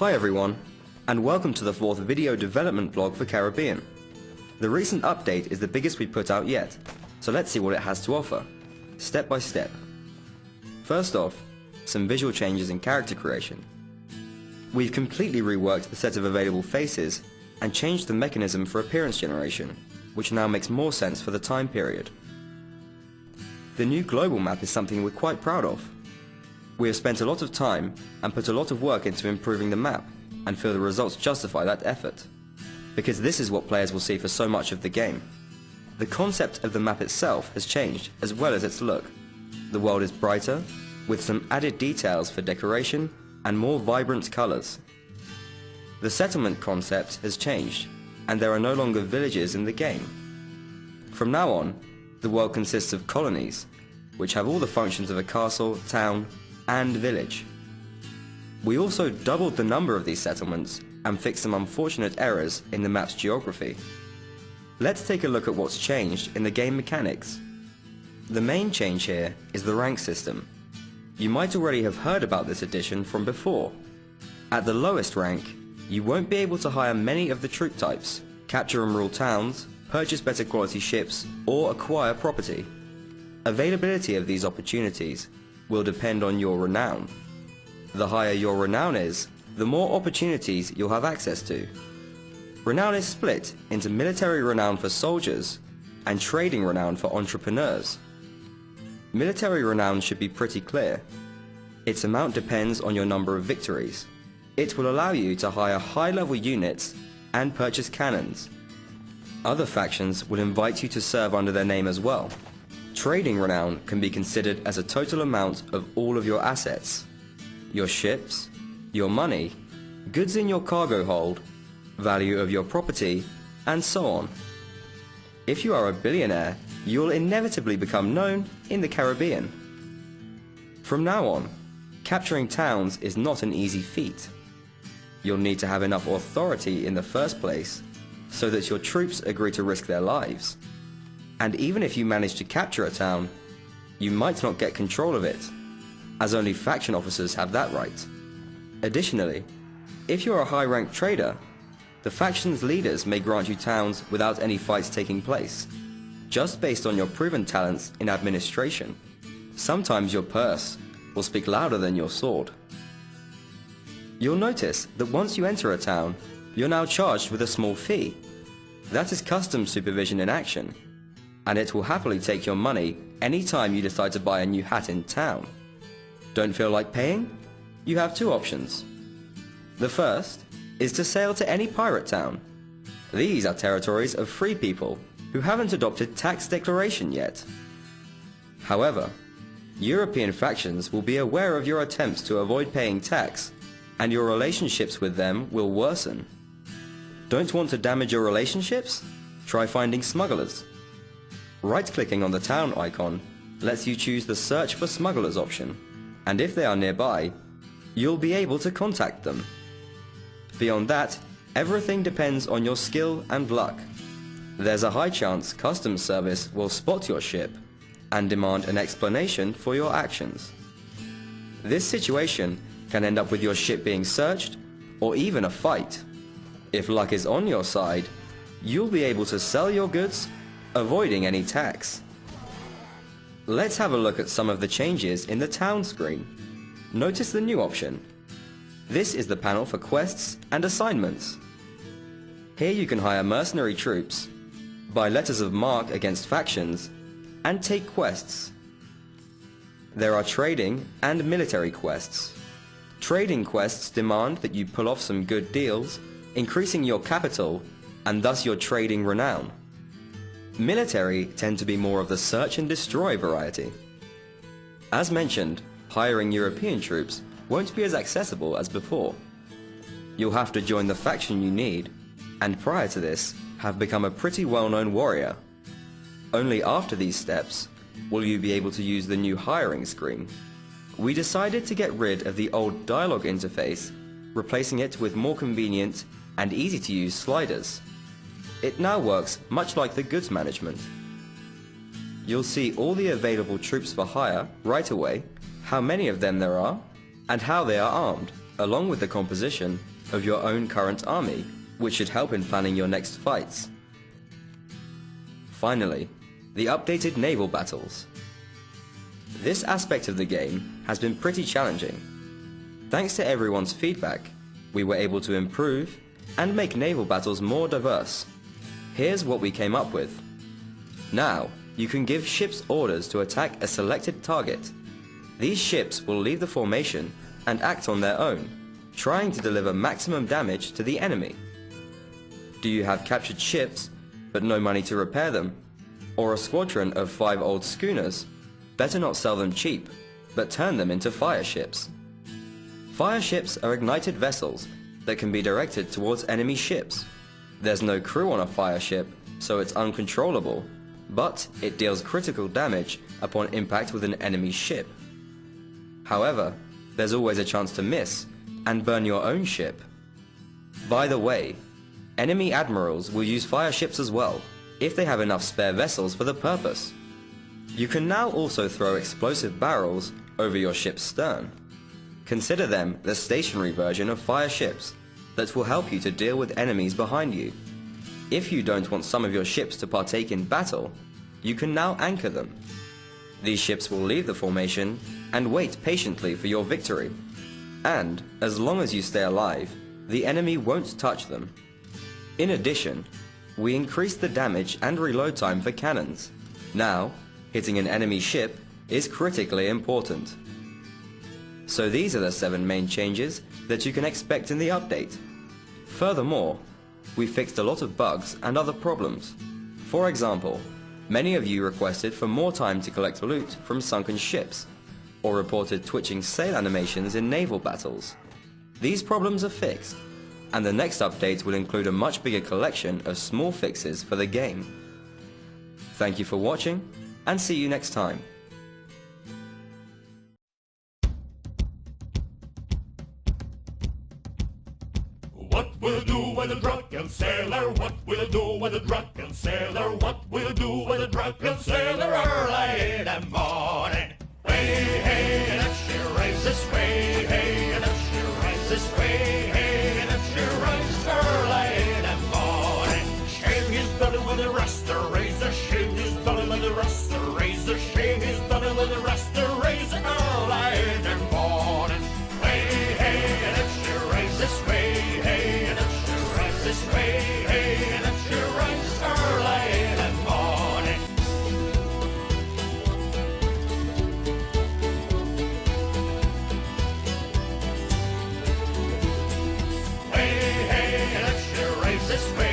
Hi everyone, and welcome to the 4th video development vlog for Caribbean. The recent update is the biggest we put out yet, so let's see what it has to offer, step by step. First off, some visual changes in character creation. We've completely reworked the set of available faces and changed the mechanism for appearance generation, which now makes more sense for the time period. The new global map is something we're quite proud of. We have spent a lot of time and put a lot of work into improving the map, and feel the results justify that effort. Because this is what players will see for so much of the game. The concept of the map itself has changed, as well as its look. The world is brighter, with some added details for decoration and more vibrant colours. The settlement concept has changed, and there are no longer villages in the game. From now on, the world consists of colonies, which have all the functions of a castle, town, and village. We also doubled the number of these settlements and fixed some unfortunate errors in the map's geography. Let's take a look at what's changed in the game mechanics. The main change here is the rank system. You might already have heard about this addition from before. At the lowest rank, you won't be able to hire many of the troop types, capture and rule towns, purchase better quality ships, or acquire property. Availability of these opportunities will depend on your renown. The higher your renown is, the more opportunities you'll have access to. Renown is split into military renown for soldiers and trading renown for entrepreneurs. Military renown should be pretty clear. Its amount depends on your number of victories. It will allow you to hire high-level units and purchase cannons. Other factions will invite you to serve under their name as well. Trading renown can be considered as a total amount of all of your assets. Your ships, your money, goods in your cargo hold, value of your property, and so on. If you are a billionaire, you'll inevitably become known in the Caribbean. From now on, capturing towns is not an easy feat. You'll need to have enough authority in the first place so that your troops agree to risk their lives. And even if you manage to capture a town, you might not get control of it, as only faction officers have that right. Additionally, if you're a high-ranked trader, the faction's leaders may grant you towns without any fights taking place, just based on your proven talents in administration. Sometimes your purse will speak louder than your sword. You'll notice that once you enter a town, you're now charged with a small fee. That is customs supervision in action, and it will happily take your money anytime you decide to buy a new hat in town. Don't feel like paying? You have two options. The first is to sail to any pirate town. These are territories of free people who haven't adopted tax declaration yet. However, European factions will be aware of your attempts to avoid paying tax, and your relationships with them will worsen. Don't want to damage your relationships? Try finding smugglers. Right-clicking on the town icon lets you choose the Search for Smugglers option, and if they are nearby, you'll be able to contact them. Beyond that, everything depends on your skill and luck. There's a high chance customs service will spot your ship and demand an explanation for your actions. This situation can end up with your ship being searched or even a fight. If luck is on your side, you'll be able to sell your goods, avoiding any tax. Let's have a look at some of the changes in the town screen. Notice the new option. This is the panel for quests and assignments. Here you can hire mercenary troops, buy letters of marque against factions, and take quests. There are trading and military quests. Trading quests demand that you pull off some good deals, increasing your capital and thus your trading renown. Military tend to be more of the search and destroy variety. As mentioned, hiring European troops won't be as accessible as before. You'll have to join the faction you need, and prior to this, have become a pretty well-known warrior. Only after these steps will you be able to use the new hiring screen. We decided to get rid of the old dialogue interface, replacing it with more convenient and easy-to-use sliders. It now works much like the goods management. You'll see all the available troops for hire right away, how many of them there are, and how they are armed, along with the composition of your own current army, which should help in planning your next fights. Finally, the updated naval battles. This aspect of the game has been pretty challenging. Thanks to everyone's feedback, we were able to improve and make naval battles more diverse. Here's what we came up with. Now, you can give ships orders to attack a selected target. These ships will leave the formation and act on their own, trying to deliver maximum damage to the enemy. Do you have captured ships, but no money to repair them? Or a squadron of 5 old schooners? Better not sell them cheap, but turn them into fire ships. Fire ships are ignited vessels that can be directed towards enemy ships. There's no crew on a fire ship, so it's uncontrollable, but it deals critical damage upon impact with an enemy ship. However, there's always a chance to miss and burn your own ship. By the way, enemy admirals will use fire ships as well, if they have enough spare vessels for the purpose. You can now also throw explosive barrels over your ship's stern. Consider them the stationary version of fire ships that will help you to deal with enemies behind you. If you don't want some of your ships to partake in battle, you can now anchor them. These ships will leave the formation and wait patiently for your victory. And, as long as you stay alive, the enemy won't touch them. In addition, we increased the damage and reload time for cannons. Now, hitting an enemy ship is critically important. So these are the 7 main changes that you can expect in the update. Furthermore, we fixed a lot of bugs and other problems. For example, many of you requested for more time to collect loot from sunken ships, or reported twitching sail animations in naval battles. These problems are fixed, and the next update will include a much bigger collection of small fixes for the game. Thank you for watching, and see you next time. What will do with a drunken sailor? What will do with a drunken sailor? What will do with a drunken sailor early in the morning? Way, hey, and up she rises, way, hey, and up she rises, way, hey, and up she rises early in the morning. Shave his belly with a rasta razor, shave his belly with a rasta razor, shave his belly with a rasta razor early in the morning. Way, hey, and up she rises, way, hey, and up she rises, way, hey, and up she rises early in the morning. Way, hey, and up she rises, way,